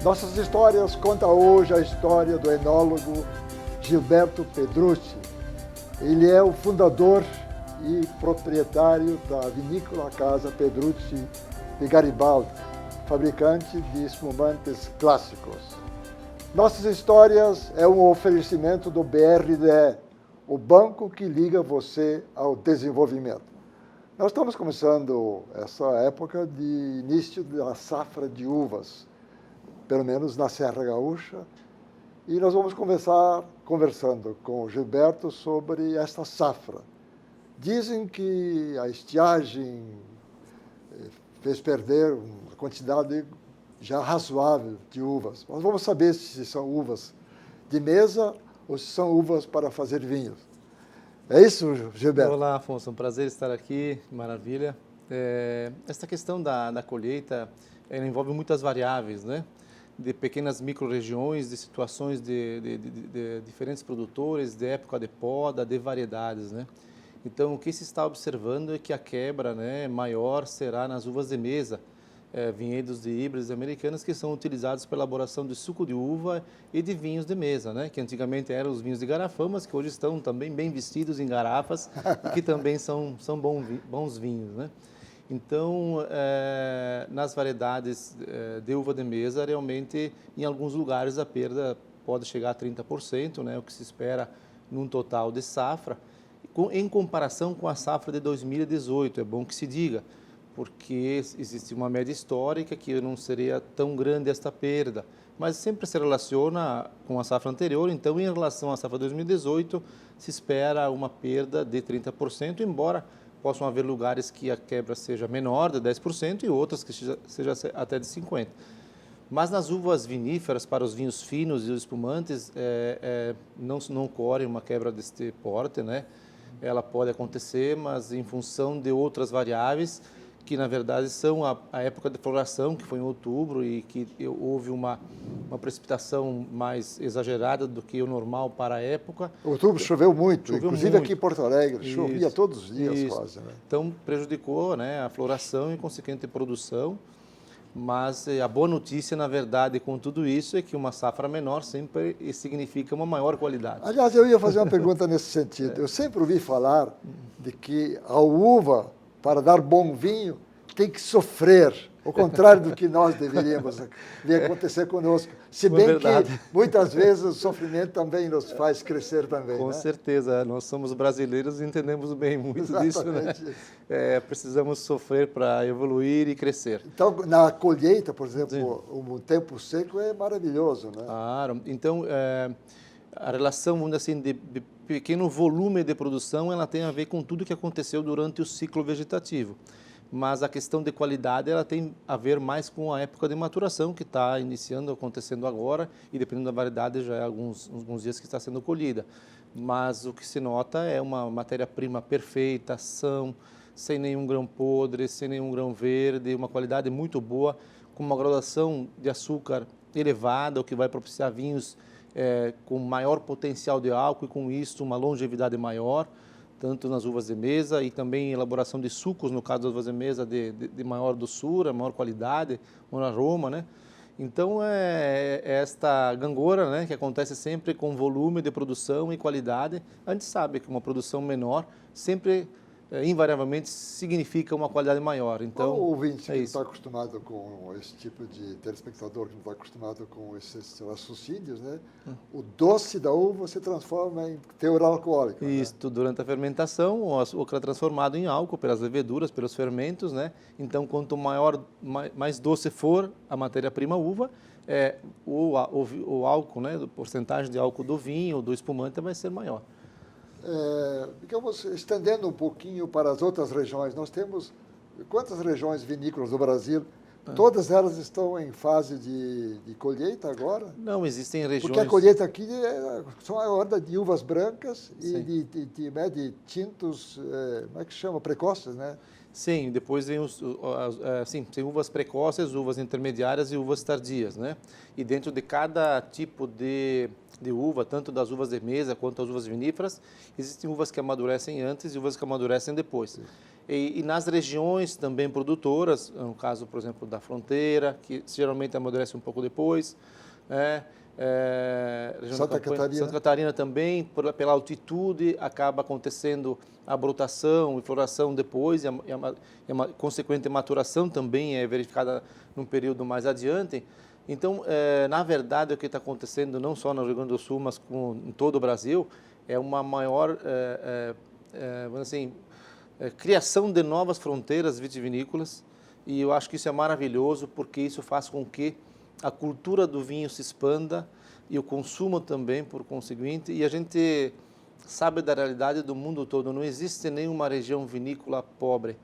Nossas Histórias conta hoje a história do enólogo Gilberto Pedrucci. Ele é o fundador e proprietário da vinícola Casa Pedrucci de Garibaldi, fabricante de espumantes clássicos. Nossas Histórias é um oferecimento do BRDE, o banco que liga você ao desenvolvimento. Nós estamos começando essa época de início da safra de uvas, pelo menos na Serra Gaúcha, e nós vamos começar conversando com o Gilberto sobre esta safra. Dizem que a estiagem fez perder uma quantidade já razoável de uvas. Nós vamos saber se são uvas de mesa ou se são uvas para fazer vinhos. É isso, Gilberto? Olá, Afonso. É um prazer estar aqui. Maravilha. Essa questão da colheita ela envolve muitas variáveis, né? De pequenas micro-regiões, de situações de diferentes produtores, de época de poda, de variedades, né? Então, o que se está observando é que a quebra, né, maior será nas uvas de mesa, vinhedos de híbridos americanas que são utilizados para a elaboração de suco de uva e de vinhos de mesa, né? Que antigamente eram os vinhos de garrafão, mas que hoje estão também bem vestidos em garrafas e que também são bons vinhos, né? Então, nas variedades de uva de mesa, realmente, em alguns lugares a perda pode chegar a 30%, né? O que se espera num total de safra, em comparação com a safra de 2018, é bom que se diga, porque existe uma média histórica que não seria tão grande esta perda, mas sempre se relaciona com a safra anterior. Então, em relação à safra 2018, se espera uma perda de 30%, embora possam haver lugares que a quebra seja menor, de 10%, e outras que seja até de 50%. Mas nas uvas viníferas, para os vinhos finos e os espumantes, não ocorre uma quebra deste porte, né? Ela pode acontecer, mas em função de outras variáveis, que na verdade são a época de floração, que foi em outubro, e que houve uma precipitação mais exagerada do que o normal para a época. Outubro choveu muito, inclusive muito. Aqui em Porto Alegre, chovia todos os dias quase, né? Então prejudicou, né, a floração e consequente produção, mas a boa notícia, na verdade, com tudo isso, é que uma safra menor sempre significa uma maior qualidade. Aliás, eu ia fazer uma pergunta nesse sentido. Eu sempre ouvi falar de que a uva, para dar bom vinho, tem que sofrer, ao contrário do que nós deveríamos ver acontecer conosco. Se bem que muitas vezes o sofrimento também nos faz crescer também. Com né? certeza, nós somos brasileiros e entendemos bem muito disso, né? Precisamos sofrer para evoluir e crescer. Então, na colheita, por exemplo, o tempo seco é maravilhoso, né? Claro. Então, a relação, vamos dizer assim, de pequeno volume de produção, ela tem a ver com tudo que aconteceu durante o ciclo vegetativo. Mas a questão de qualidade, ela tem a ver mais com a época de maturação, que está iniciando, acontecendo agora, e dependendo da variedade, já é alguns dias que está sendo colhida. Mas o que se nota é uma matéria-prima perfeita, são, sem nenhum grão podre, sem nenhum grão verde, uma qualidade muito boa, com uma graduação de açúcar elevada, o que vai propiciar vinhos com maior potencial de álcool e, com isso, uma longevidade maior, tanto nas uvas de mesa e também elaboração de sucos, no caso das uvas de mesa, de maior doçura, maior qualidade, maior aroma, né? Então, esta gangorra, né, que acontece sempre com volume de produção e qualidade. A gente sabe que uma produção menor sempre, invariavelmente, significa uma qualidade maior. Então, o ouvinte que não está acostumado com esse tipo de telespectador, que não está acostumado com esses raciocínios, né? O doce da uva se transforma em teor alcoólico. Isso, né? Durante a fermentação, o açúcar é transformado em álcool pelas leveduras, pelos fermentos, né? Então, quanto mais doce for a matéria-prima uva, o álcool, né? A porcentagem de álcool do vinho, do espumante, vai ser maior. Digamos, estendendo um pouquinho para as outras regiões, nós temos quantas regiões vinícolas do Brasil? Todas elas estão em fase de colheita agora? Não, existem regiões... Porque a colheita aqui são a horda de uvas brancas e de tintos, como é que chama? Precoces, né? Sim, depois vem tem uvas precoces, uvas intermediárias e uvas tardias, né? E dentro de cada tipo de uva, tanto das uvas de mesa quanto das uvas viníferas, existem uvas que amadurecem antes e uvas que amadurecem depois. E nas regiões também produtoras, no caso, por exemplo, da fronteira, que geralmente amadurece um pouco depois, né? Região Santa da Campanha, Catarina. Santa Catarina também, pela altitude, acaba acontecendo a brotação e floração depois, e a consequente maturação também é verificada num período mais adiante. Então, na verdade, o que está acontecendo não só no Rio Grande do Sul, mas em todo o Brasil, é uma maior, vamos assim, criação de novas fronteiras vitivinícolas, e eu acho que isso é maravilhoso, porque isso faz com que a cultura do vinho se expanda e o consumo também, por conseguinte, e a gente sabe da realidade do mundo todo, não existe nenhuma região vinícola pobre.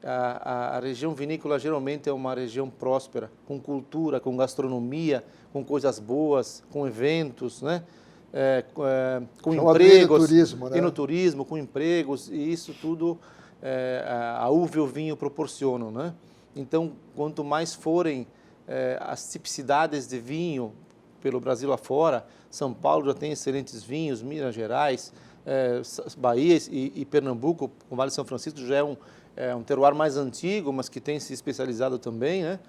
A região vinícola geralmente é uma região próspera, com cultura, com gastronomia, com coisas boas, com eventos, né? Com empregos, no turismo, né? e no turismo, com empregos, e isso tudo a uva e o vinho proporcionam, né? Então, quanto mais forem as tipicidades de vinho pelo Brasil afora, São Paulo já tem excelentes vinhos, Minas Gerais, Bahia e Pernambuco, o Vale de São Francisco já é um terroir mais antigo, mas que tem se especializado também, né?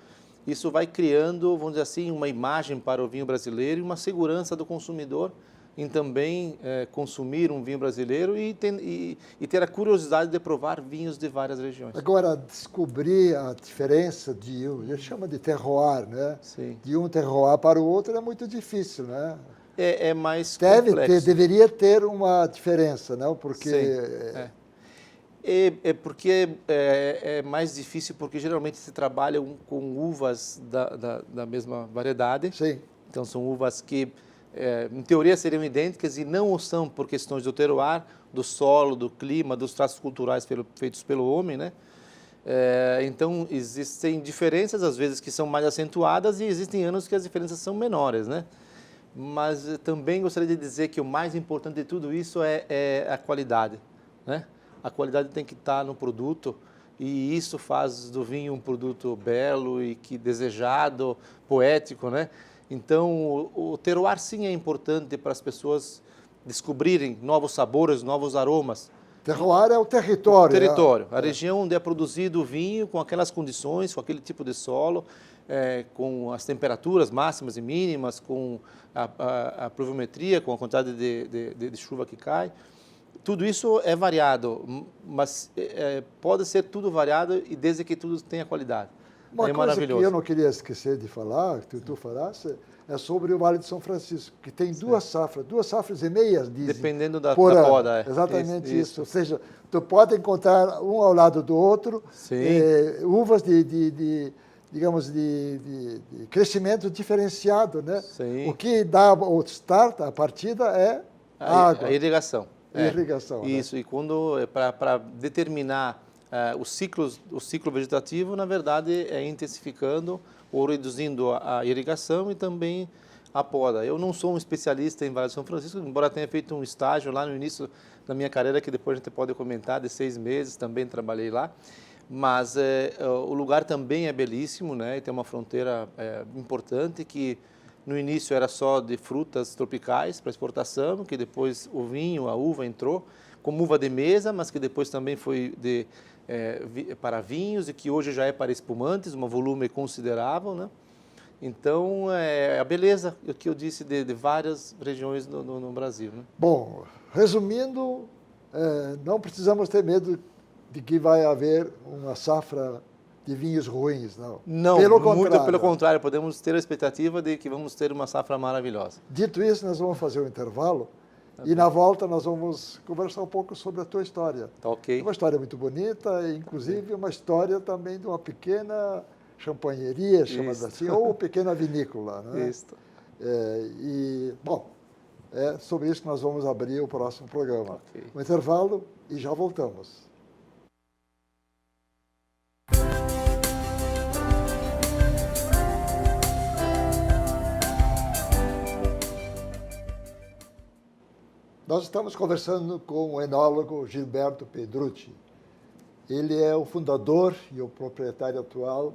Isso vai criando, vamos dizer assim, uma imagem para o vinho brasileiro e uma segurança do consumidor em também consumir um vinho brasileiro e ter a curiosidade de provar vinhos de várias regiões. Agora, descobrir a diferença de um, ele chama de terroir, né? Sim. De um terroir para o outro é muito difícil, né? É mais complexo. Deveria ter uma diferença, não? Porque... Sim, porque é mais difícil, porque geralmente se trabalha com uvas da mesma variedade. Sim. Então, são uvas que, em teoria, seriam idênticas e não o são por questões do terroir, do solo, do clima, dos traços culturais feitos pelo homem, né? Então, existem diferenças, às vezes, que são mais acentuadas e existem anos que as diferenças são menores, né? Mas também gostaria de dizer que o mais importante de tudo isso é a qualidade, né? A qualidade tem que estar no produto e isso faz do vinho um produto belo e desejado, poético, né? Então, o terroir sim é importante para as pessoas descobrirem novos sabores, novos aromas. Terroir é o território. O território, a região onde é produzido o vinho com aquelas condições, com aquele tipo de solo, com as temperaturas máximas e mínimas, com a pluviometria, com a quantidade de chuva que cai. Tudo isso é variado, mas pode ser tudo variado e desde que tudo tenha qualidade. Uma coisa que eu não queria esquecer de falar, que tu falaste, é sobre o Vale de São Francisco, que tem duas safras e meias, dizem. Dependendo da poda. Exatamente isso. Ou seja, tu pode encontrar um ao lado do outro, uvas digamos, de crescimento diferenciado, né? Sim. O que dá o start, a partida, é a água. A irrigação. Irrigação. Isso, né? E quando para determinar o ciclo vegetativo, na verdade, é intensificando ou reduzindo a irrigação e também a poda. Eu não sou um especialista em Vale de São Francisco, embora tenha feito um estágio lá no início da minha carreira, que depois a gente pode comentar, de 6 meses, também trabalhei lá. Mas o lugar também é belíssimo, né? E tem uma fronteira importante que no início era só de frutas tropicais para exportação, que depois o vinho, a uva entrou como uva de mesa, mas que depois também foi para vinhos e que hoje já é para espumantes, um volume considerável, né? Então, a beleza, o que eu disse, de várias regiões no Brasil, né? Bom, resumindo, não precisamos ter medo de que vai haver uma safra de vinhos ruins, não. Não, muito pelo contrário, podemos ter a expectativa de que vamos ter uma safra maravilhosa. Dito isso, nós vamos fazer um intervalo e na volta nós vamos conversar um pouco sobre a tua história. Tá ok. É uma história muito bonita, inclusive uma história também de uma pequena champanheria, chamada assim, ou pequena vinícola, né? Isso. Bom, é sobre isso que nós vamos abrir o próximo programa. Okay. Um intervalo e já voltamos. Nós estamos conversando com o enólogo Gilberto Pedrucci. Ele é o fundador e o proprietário atual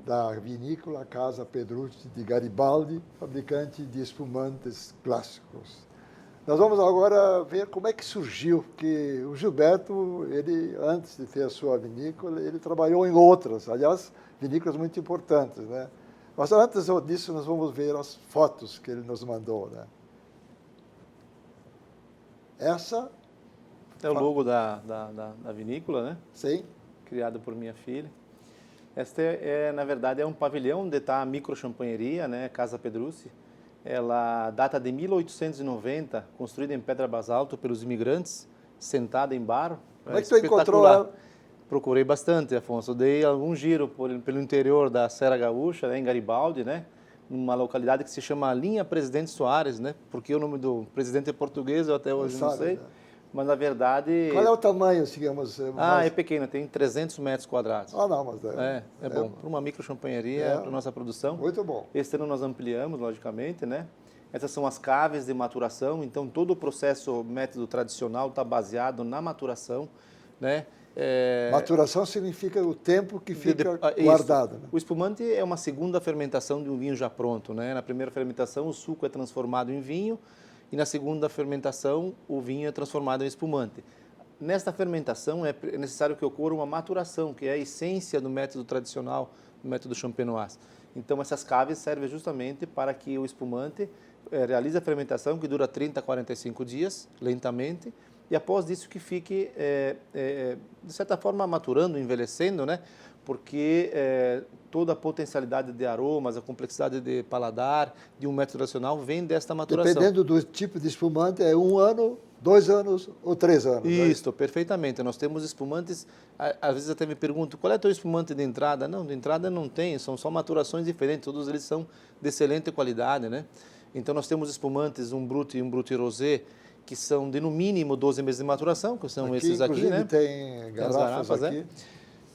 da vinícola Casa Pedrucci de Garibaldi, fabricante de espumantes clássicos. Nós vamos agora ver como é que surgiu, porque o Gilberto, ele, antes de ter a sua vinícola, ele trabalhou em outras, aliás, vinícolas muito importantes, né? Mas antes disso, nós vamos ver as fotos que ele nos mandou, né? Essa... É o logo da vinícola, né? Sim. Criado por minha filha. Esta na verdade, é um pavilhão onde está a microchampanheria, né? Casa Pedrucci. Ela data de 1890, construída em pedra basalto pelos imigrantes, sentada em barro. Como é que tu encontrou ela? Procurei bastante, Afonso. Dei algum giro pelo interior da Serra Gaúcha, né, em Garibaldi, né? Numa localidade que se chama Linha Presidente Soares, né? Porque o nome do presidente é português, eu até hoje não sei. Né? Mas, na verdade... Qual é o tamanho, digamos? É pequeno, tem 300 metros quadrados. Não, mas... É bom. Para uma microchampanheria, para a nossa produção. Muito bom. Este ano nós ampliamos, logicamente, né? Essas são as caves de maturação, então todo o processo, método tradicional está baseado na maturação, né? Maturação significa o tempo que fica guardado. Né? O espumante é uma segunda fermentação de um vinho já pronto, né? Na primeira fermentação, o suco é transformado em vinho, e na segunda fermentação, o vinho é transformado em espumante. Nesta fermentação, é necessário que ocorra uma maturação, que é a essência do método tradicional, do método champenoise. Então, essas caves servem justamente para que o espumante realize a fermentação, que dura 30 a 45 dias, lentamente, e após isso que fique, de certa forma, maturando, envelhecendo, né? Porque toda a potencialidade de aromas, a complexidade de paladar de um método tradicional vem desta maturação. Dependendo do tipo de espumante, é 1 ano, 2 anos ou 3 anos. Isso, perfeitamente. Nós temos espumantes, às vezes até me perguntam, qual é o teu espumante de entrada? Não, de entrada não tem, são só maturações diferentes, todos eles são de excelente qualidade, né? Então nós temos espumantes, um Brut e um Brut Rosé, que são de no mínimo 12 meses de maturação, que são esses aqui, né? Tem garrafas aqui.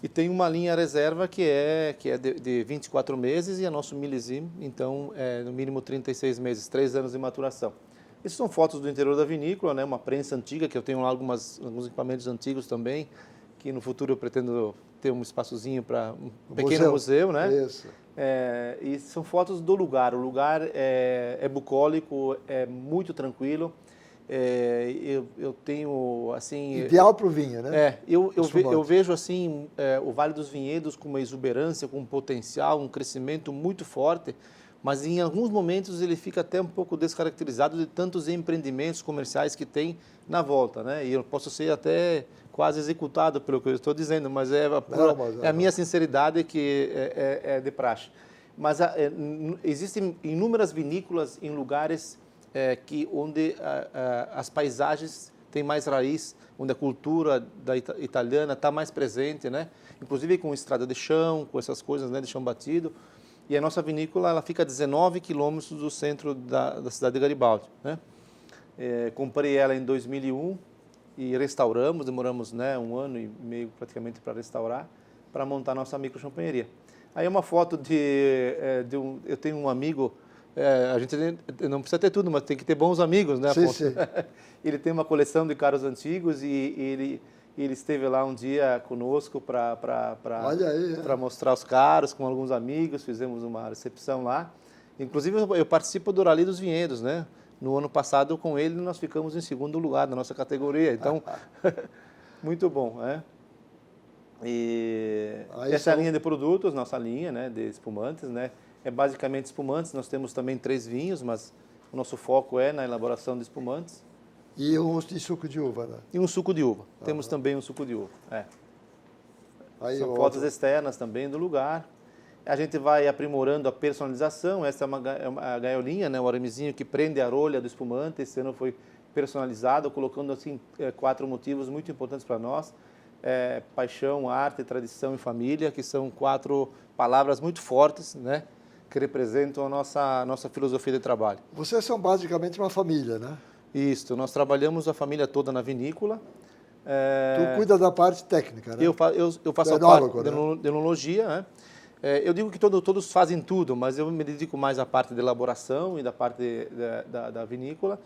E tem uma linha reserva que é de 24 meses e a nosso milésimo, então, no mínimo 36 meses, 3 anos de maturação. Essas são fotos do interior da vinícola, né? Uma prensa antiga, que eu tenho lá alguns equipamentos antigos também, que no futuro eu pretendo ter um espaçozinho para um pequeno museu, né? Isso. E são fotos do lugar. O lugar é bucólico, é muito tranquilo. Eu tenho, assim... Ideal para o vinho, né? Eu vejo, assim, o Vale dos Vinhedos com uma exuberância, com um potencial, um crescimento muito forte, mas em alguns momentos ele fica até um pouco descaracterizado de tantos empreendimentos comerciais que tem na volta, né? E eu posso ser até quase executado pelo que eu estou dizendo, mas é a minha sinceridade que é de praxe. Mas existem inúmeras vinícolas em lugares onde as paisagens têm mais raiz, onde a cultura italiana está mais presente, né? Inclusive com estrada de chão, com essas coisas, né, de chão batido. E a nossa vinícola ela fica a 19 quilômetros do centro da cidade de Garibaldi, né? Comprei ela em 2001 e restauramos, demoramos, né, 1 ano e meio praticamente para restaurar, para montar nossa microchampanheria. Aí é uma foto eu tenho um amigo, a gente não precisa ter tudo, mas tem que ter bons amigos, né, Afonso? Sim. Ele tem uma coleção de carros antigos e ele esteve lá um dia conosco para mostrar os carros com alguns amigos, fizemos uma recepção lá. Inclusive eu participo do Rally dos Vinhedos, né? No ano passado com ele nós ficamos em 2º lugar na nossa categoria, então muito bom, né? E essa é a linha de produtos, nossa linha, né, de espumantes, né? É basicamente espumantes, nós temos também 3 vinhos, mas o nosso foco é na elaboração de espumantes. E um de suco de uva, né? E um suco de uva. Temos também um suco de uva. São fotos externas também do lugar. A gente vai aprimorando a personalização. Essa é uma gaiolinha, né? O aramezinho que prende a rolha do espumante. Esse ano foi personalizado, colocando assim 4 motivos muito importantes para nós. Paixão, arte, tradição e família, que são 4 palavras muito fortes, né? Que representam a nossa filosofia de trabalho. Vocês são basicamente uma família, né? Isso, nós trabalhamos a família toda na vinícola. Tu cuida da parte técnica, né? Eu faço a enólogo, parte né? de enologia, né? Eu digo que todos fazem tudo, mas eu me dedico mais à parte de elaboração e da parte da vinícola.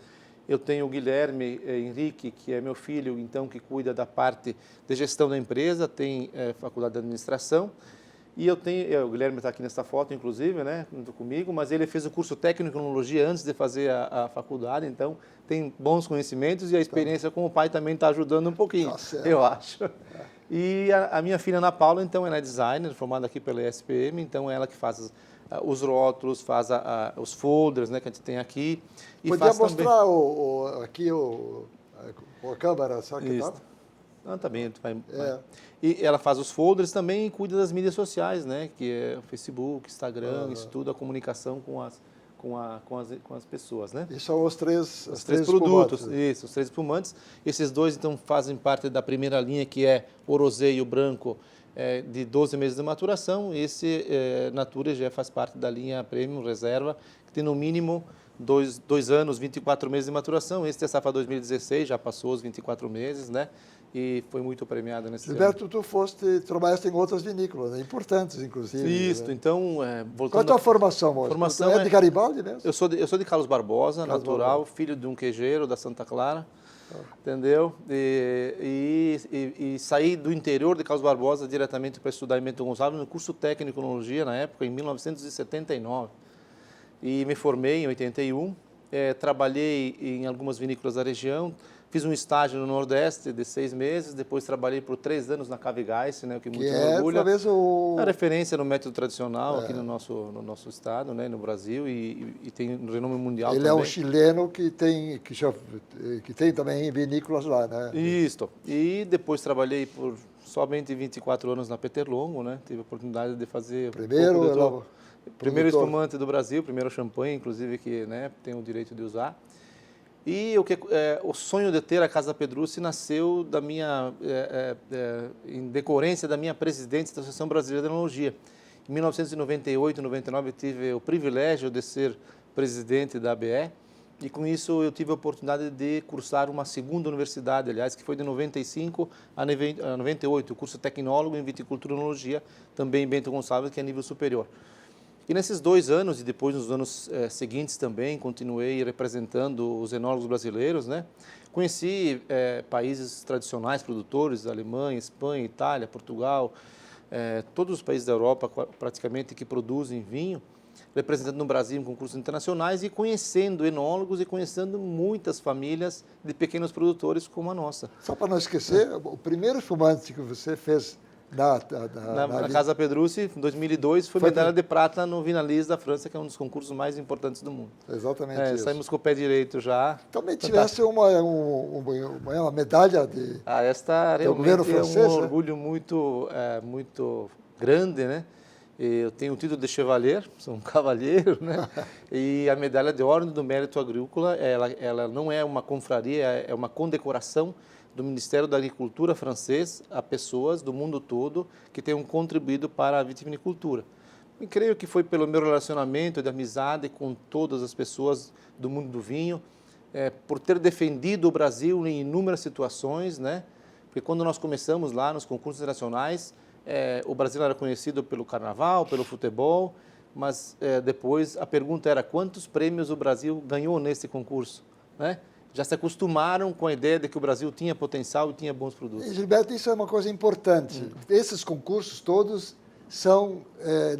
Eu tenho o Guilherme Henrique, que é meu filho, então, que cuida da parte de gestão da empresa, tem faculdade de administração. E o Guilherme está aqui nessa foto, inclusive, né, junto comigo, mas ele fez o curso técnico em enologia antes de fazer a faculdade, então tem bons conhecimentos e a experiência com o pai também está ajudando um pouquinho, eu acho. E a minha filha Ana Paula, então, ela é designer, formada aqui pela ESPM, então ela que faz os rótulos, faz os folders, né, que a gente tem aqui. E podia faz mostrar aqui a câmera, só que isso. Não, tá bem, vai. E ela faz os folders também e cuida das mídias sociais, né? Que é o Facebook, Instagram, isso tudo, a comunicação com as pessoas, né? E são os três produtos, espumantes. isso, os 3 espumantes. Esses 2, então, fazem parte da primeira linha, que é o rosé e o branco, de 12 meses de maturação. Esse Natura já faz parte da linha Premium Reserva, que tem no mínimo 2 anos, 24 meses de maturação. Esse é a safra 2016, já passou os 24 meses, né? E foi muito premiado nesse Gilberto, tu trabalhaste em outras vinícolas, né? Importantes, inclusive. Isso, né? então, voltando... Qual é a tua formação, moço? Formação é de Garibaldi mesmo? Eu sou de Carlos Barbosa, natural, filho de um queijeiro da Santa Clara, entendeu? E saí do interior de Carlos Barbosa diretamente para estudar em Bento Gonçalves, no curso técnico de enologia, na época, em 1979. E me formei em 81, trabalhei em algumas vinícolas da região, fiz um estágio no Nordeste de 6 meses, depois trabalhei por 3 anos na Cavigás, né, o que muito me orgulha. Talvez a referência no método tradicional aqui no nosso estado, né, no Brasil, e tem um renome mundial Ele também. é um chileno que tem também vinícolas lá, né? Isso. E depois trabalhei por somente 24 anos na Peter Longo, né? Tive a oportunidade de fazer primeiro espumante do Brasil, primeiro champanhe, inclusive, que, né, tem o direito de usar. E o sonho de ter a Casa Pedrucci nasceu em decorrência da minha presidência da Associação Brasileira de Enologia. Em 1998, 99, tive o privilégio de ser presidente da ABE, e com isso eu tive a oportunidade de cursar uma segunda universidade, aliás, que foi de 95 a 98, o curso Tecnólogo em Viticultura e Enologia, também em Bento Gonçalves, que é nível superior. E nesses 2 anos, e depois nos anos seguintes também, continuei representando os enólogos brasileiros, né? Conheci países tradicionais produtores, Alemanha, Espanha, Itália, Portugal, todos os países da Europa praticamente que produzem vinho, representando no Brasil em concursos internacionais e conhecendo enólogos e conhecendo muitas famílias de pequenos produtores como a nossa. Só para não esquecer, o primeiro espumante que você fez na Casa Pedrucci, em 2002, foi medalha de prata no Vinalise da França, que é um dos concursos mais importantes do mundo. Exatamente isso. Saímos com o pé direito já. Também tivesse uma medalha de esta realmente governo francês, é um orgulho muito grande, né? Eu tenho o título de chevalier, sou um cavalheiro, né? E a medalha de Ordem do Mérito Agrícola, ela não é uma confraria, é uma condecoração do Ministério da Agricultura francês a pessoas do mundo todo que tenham contribuído para a vitivinicultura. E creio que foi pelo meu relacionamento de amizade com todas as pessoas do mundo do vinho, por ter defendido o Brasil em inúmeras situações, né? Porque quando nós começamos lá nos concursos internacionais, o Brasil era conhecido pelo carnaval, pelo futebol, mas depois a pergunta era quantos prêmios o Brasil ganhou nesse concurso, né? Já se acostumaram com a ideia de que o Brasil tinha potencial e tinha bons produtos. Gilberto, isso é uma coisa importante. Esses concursos todos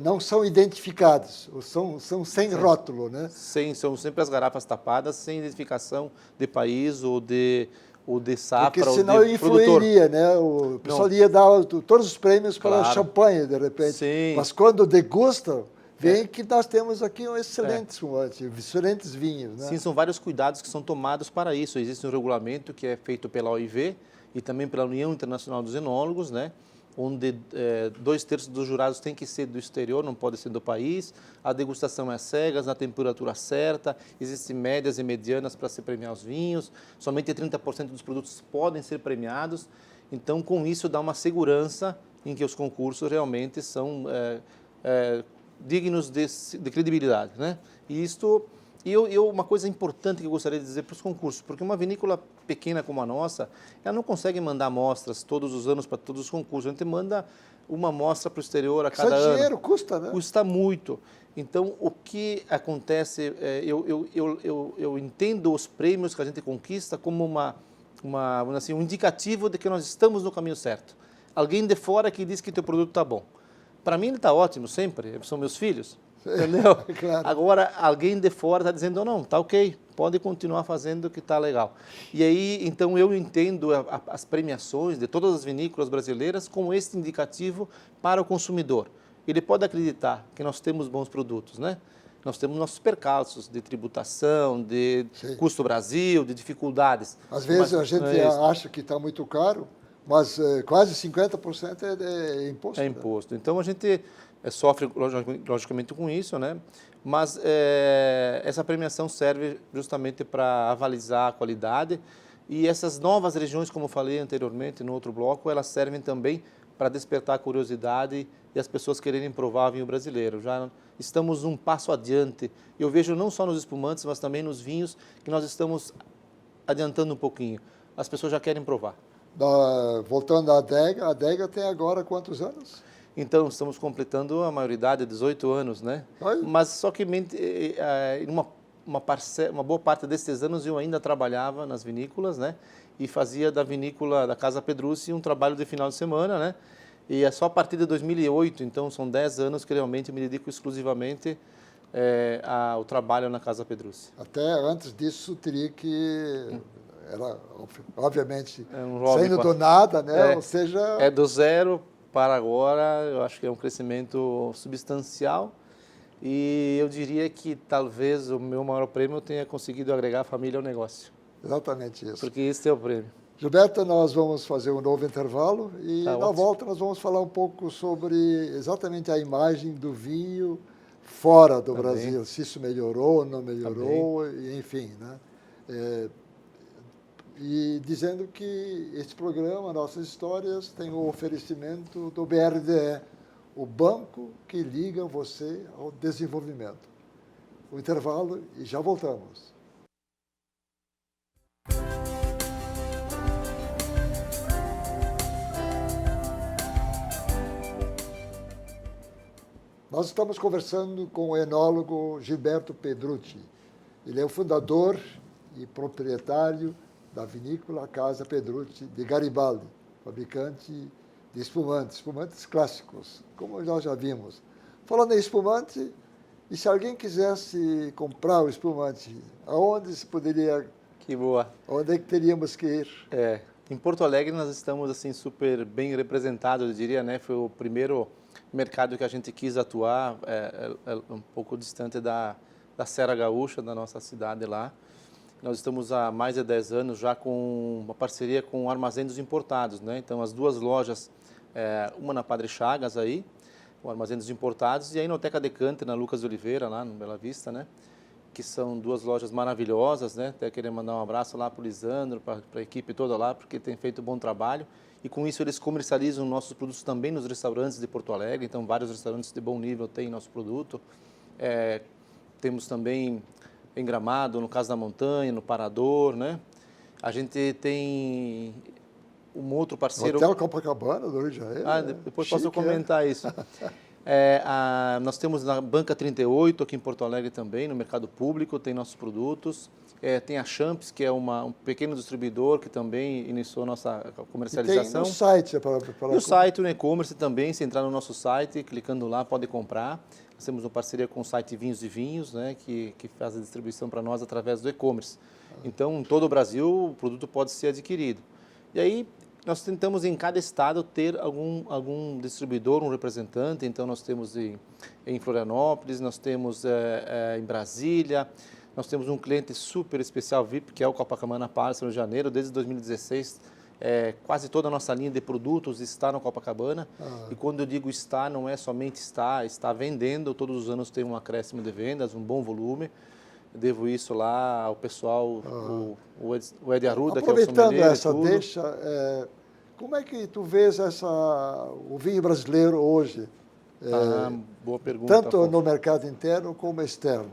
não são identificados, são sem rótulo, né? São sempre as garrafas tapadas, sem identificação de país ou de safra. Porque senão influiria, né? O pessoal ia dar todos os prêmios para champanhe, de repente. Sim. Mas quando degusta, vem que nós temos aqui um excelente excelentes vinhos, né? Sim, são vários cuidados que são tomados para isso. Existe um regulamento que é feito pela OIV e também pela União Internacional dos Enólogos, né? Onde 2/3 dos jurados tem que ser do exterior, não pode ser do país. A degustação é cegas, na temperatura certa, existem médias e medianas para se premiar os vinhos. Somente 30% dos produtos podem ser premiados. Então, com isso, dá uma segurança em que os concursos realmente são dignos de credibilidade, né? E uma coisa importante que eu gostaria de dizer para os concursos, porque uma vinícola pequena como a nossa, ela não consegue mandar amostras todos os anos para todos os concursos. A gente manda uma amostra para o exterior a cada ano. Isso dinheiro, custa, né? Custa muito. Então, o que acontece, eu entendo os prêmios que a gente conquista como um indicativo de que nós estamos no caminho certo. Alguém de fora que diz que teu produto está bom. Para mim ele está ótimo sempre, são meus filhos, entendeu? Claro. Agora alguém de fora está dizendo, não, está ok, pode continuar fazendo que está legal. E aí, então eu entendo as premiações de todas as vinícolas brasileiras como esse indicativo para o consumidor. Ele pode acreditar que nós temos bons produtos, né? Nós temos nossos percalços de tributação, de Sim. custo Brasil, de dificuldades. Às vezes a gente é isso. acha que está muito caro, mas quase 50% é imposto. É imposto. Então a gente sofre logicamente com isso, né? Mas essa premiação serve justamente para avalizar a qualidade e essas novas regiões, como eu falei anteriormente no outro bloco, elas servem também para despertar a curiosidade e as pessoas quererem provar vinho brasileiro. Já estamos um passo adiante. Eu vejo não só nos espumantes, mas também nos vinhos que nós estamos adiantando um pouquinho. As pessoas já querem provar. Voltando à adega, a adega tem agora quantos anos? Então, estamos completando a maioridade, 18 anos, né? Oi? Mas só que em uma boa parte desses anos eu ainda trabalhava nas vinícolas, né? E fazia da vinícola da Casa Pedrucci um trabalho de final de semana, né? E é só a partir de 2008, então são 10 anos que realmente me dedico exclusivamente ao trabalho na Casa Pedrucci. Até antes disso teria que... Era, obviamente, jovem, saindo do nada, né? Ou seja... É do zero para agora, eu acho que é um crescimento substancial e eu diria que talvez o meu maior prêmio tenha conseguido agregar a família ao negócio. Exatamente isso. Porque esse é o prêmio. Gilberto, nós vamos fazer um novo intervalo e Tá na ótimo. volta nós vamos falar um pouco sobre exatamente a imagem do vinho fora do Brasil, se isso melhorou ou não melhorou, enfim, né? E dizendo que este programa, Nossas Histórias, tem o oferecimento do BRDE, o banco que liga você ao desenvolvimento. O intervalo e já voltamos. Nós estamos conversando com o enólogo Gilberto Pedrucci. Ele é o fundador e proprietário da vinícola Casa Pedrucci de Garibaldi, fabricante de espumantes clássicos, como nós já vimos. Falando em espumante, e se alguém quisesse comprar o espumante, aonde se poderia... Que boa. Onde é que teríamos que ir? Em Porto Alegre nós estamos assim super bem representados, eu diria, né? Foi o primeiro mercado que a gente quis atuar, um pouco distante da Serra Gaúcha, da nossa cidade lá. Nós estamos há mais de 10 anos já com uma parceria com o Armazém dos Importados, né? Então, as duas lojas, uma na Padre Chagas aí, o Armazém dos Importados, e a Enoteca Decante, na Lucas de Oliveira, lá no Bela Vista, né? Que são duas lojas maravilhosas, né? Até queria mandar um abraço lá para o Lisandro, para a equipe toda lá, porque tem feito um bom trabalho. E com isso eles comercializam nossos produtos também nos restaurantes de Porto Alegre, então vários restaurantes de bom nível têm nosso produto. Temos também em Gramado, no Casa da Montanha, no Parador, né? A gente tem um outro parceiro... Hotel Copacabana, do Rio de Janeiro. Depois posso comentar isso. Nós temos na Banca 38, aqui em Porto Alegre também, no mercado público, tem nossos produtos. Tem a Champs, que é um pequeno distribuidor que também iniciou a nossa comercialização. E tem o site. E o site, o e-commerce também, se entrar no nosso site, clicando lá, pode comprar. Nós temos uma parceria com o site Vinhos e Vinhos, né, que faz a distribuição para nós através do e-commerce. Então, em todo o Brasil, o produto pode ser adquirido. E aí, nós tentamos em cada estado ter algum distribuidor, um representante. Então, nós temos em Florianópolis, nós temos em Brasília, nós temos um cliente super especial VIP, que é o Copacabana Palace, no Rio de Janeiro, desde 2016. Quase toda a nossa linha de produtos está no Copacabana. E quando eu digo está, não é somente está vendendo. Todos os anos tem um acréscimo de vendas, um bom volume. Devo isso lá ao pessoal, o Ed Arruda, que é o sommelier. Aproveitando essa deixa, como é que tu vês o vinho brasileiro hoje? Boa pergunta. Tanto no mercado interno como externo.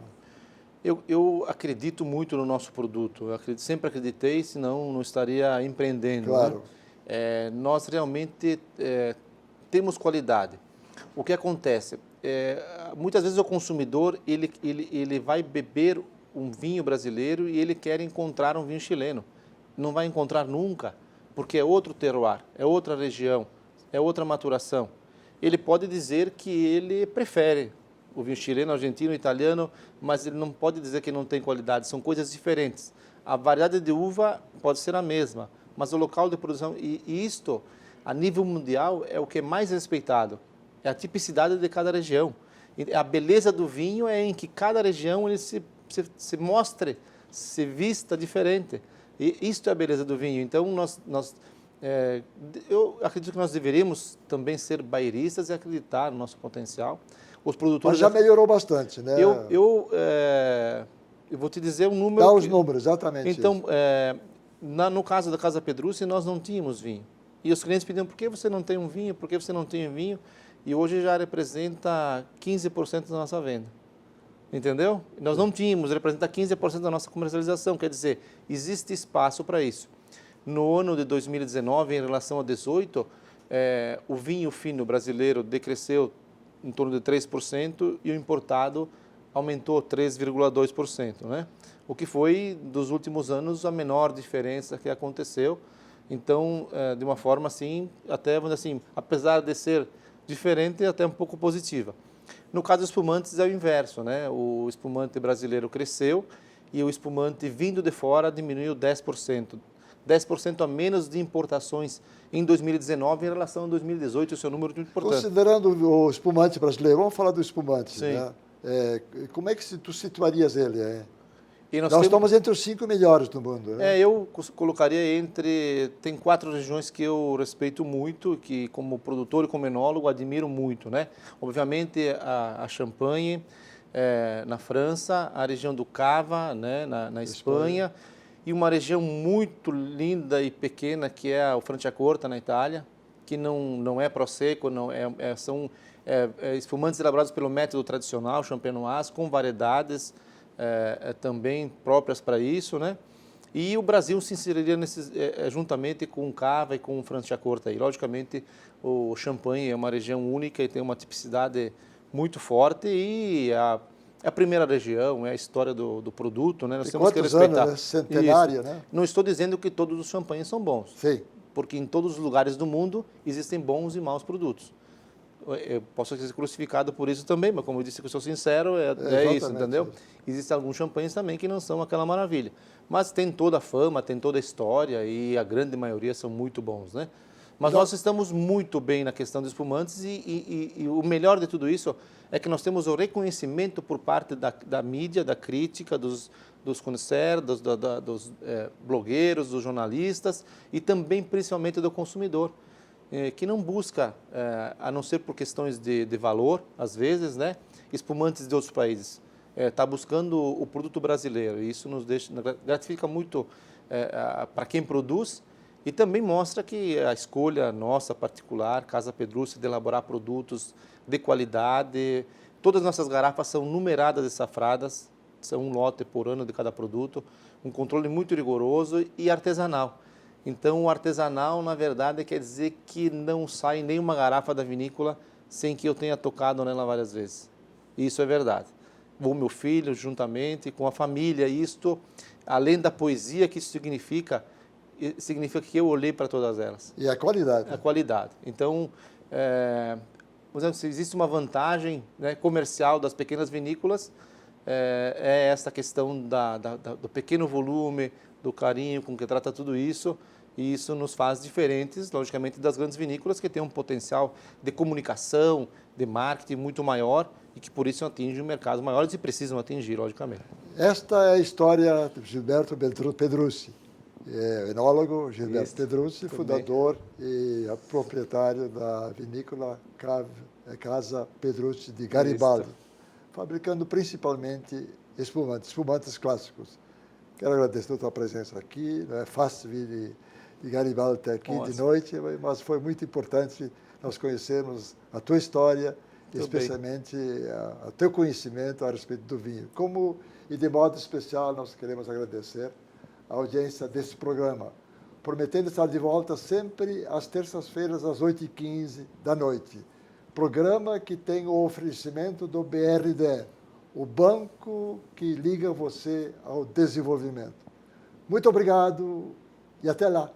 Eu acredito muito no nosso produto. Sempre acreditei, senão não estaria empreendendo. Claro. Né? Nós realmente temos qualidade. O que acontece? Muitas vezes o consumidor ele vai beber um vinho brasileiro e ele quer encontrar um vinho chileno. Não vai encontrar nunca, porque é outro terroir, é outra região, é outra maturação. ele pode dizer que ele prefere o vinho chileno, argentino, italiano, mas ele não pode dizer que não tem qualidade, são coisas diferentes. A variedade de uva pode ser a mesma, mas o local de produção, e isto, a nível mundial, é o que é mais respeitado, é a tipicidade de cada região. E a beleza do vinho é em que cada região ele se mostre, se vista diferente. E isto é a beleza do vinho. Então, eu acredito que nós deveríamos também ser bairristas e acreditar no nosso potencial. Os produtores... Mas já melhorou bastante, né? Eu vou te dizer um número... Dá os números, exatamente. Então, no caso da Casa Pedrucci, nós não tínhamos vinho. E os clientes pediam, por que você não tem um vinho? Por que você não tem um vinho? E hoje já representa 15% da nossa venda. Entendeu? Nós não tínhamos, representa 15% da nossa comercialização. Quer dizer, existe espaço para isso. No ano de 2019, em relação a 2018, o vinho fino brasileiro decresceu em torno de 3% e o importado aumentou 3,2%, né? O que foi, dos últimos anos, a menor diferença que aconteceu. Então, de uma forma assim, até, vamos dizer assim, apesar de ser diferente, até um pouco positiva. No caso dos espumantes é o inverso, né? O espumante brasileiro cresceu e o espumante vindo de fora diminuiu 10%. 10% a menos de importações em 2019 em relação a 2018, esse é um número muito importante. Considerando o espumante brasileiro, vamos falar do espumante, sim, né? Como é que tu situarias ele? E nós estamos entre os 5 melhores do mundo, né? Eu colocaria entre... Tem 4 regiões que eu respeito muito, que como produtor e como enólogo admiro muito, né? Obviamente a Champagne, na França, a região do Cava, né? na Espanha, e uma região muito linda e pequena que é o Franciacorta, na Itália, que não é Prosecco, são espumantes elaborados pelo método tradicional, champenoise, com variedades também próprias para isso, né? E o Brasil se inseriria juntamente com o Cava e com o Franciacorta. E, logicamente, o Champagne é uma região única e tem uma tipicidade muito forte e é a primeira região, é a história do produto, né? Nós temos que respeitar. Anos, né? Centenária, né? Não estou dizendo que todos os champanhes são bons. Sim. Porque em todos os lugares do mundo existem bons e maus produtos. Eu posso ser crucificado por isso também, mas como eu disse que eu sou sincero, é isso, entendeu? Existem alguns champanhes também que não são aquela maravilha. Mas tem toda a fama, tem toda a história e a grande maioria são muito bons, né? Mas nós estamos muito bem na questão dos espumantes e o melhor de tudo isso é que nós temos o reconhecimento por parte da mídia, da crítica, dos conhecedores, dos blogueiros, dos jornalistas e também, principalmente, do consumidor, que não busca, a não ser por questões de valor, às vezes, né, espumantes de outros países. Está buscando o produto brasileiro e isso nos gratifica muito para quem produz e também mostra que a escolha nossa particular, Casa Pedrucci, de elaborar produtos de qualidade, todas as nossas garrafas são numeradas e safradas, são um lote por ano de cada produto, um controle muito rigoroso e artesanal. Então, o artesanal, na verdade, quer dizer que não sai nenhuma garrafa da vinícola sem que eu tenha tocado nela várias vezes. Isso é verdade. O meu filho, juntamente com a família, isto, além da poesia que isso significa que eu olhei para todas elas. E a qualidade. A qualidade. Então, por exemplo, se existe uma vantagem, né, comercial das pequenas vinícolas, é essa questão do pequeno volume, do carinho com que trata tudo isso, e isso nos faz diferentes, logicamente, das grandes vinícolas que têm um potencial de comunicação, de marketing muito maior e que por isso atingem mercados maiores e precisam atingir, logicamente. Esta é a história de Gilberto Pedrucci, enólogo Gilberto Pedrucci, fundador e proprietário da vinícola Casa Pedrucci de Garibaldi, fabricando principalmente espumantes clássicos. Quero agradecer a tua presença aqui, não é fácil vir de Garibaldi até aqui de noite, mas foi muito importante nós conhecermos a tua história, especialmente o teu conhecimento a respeito do vinho. E de modo especial nós queremos agradecer a audiência desse programa, prometendo estar de volta sempre às terças-feiras às 8h15 da noite. Programa que tem o oferecimento do BRDE, o banco que liga você ao desenvolvimento. Muito obrigado e até lá.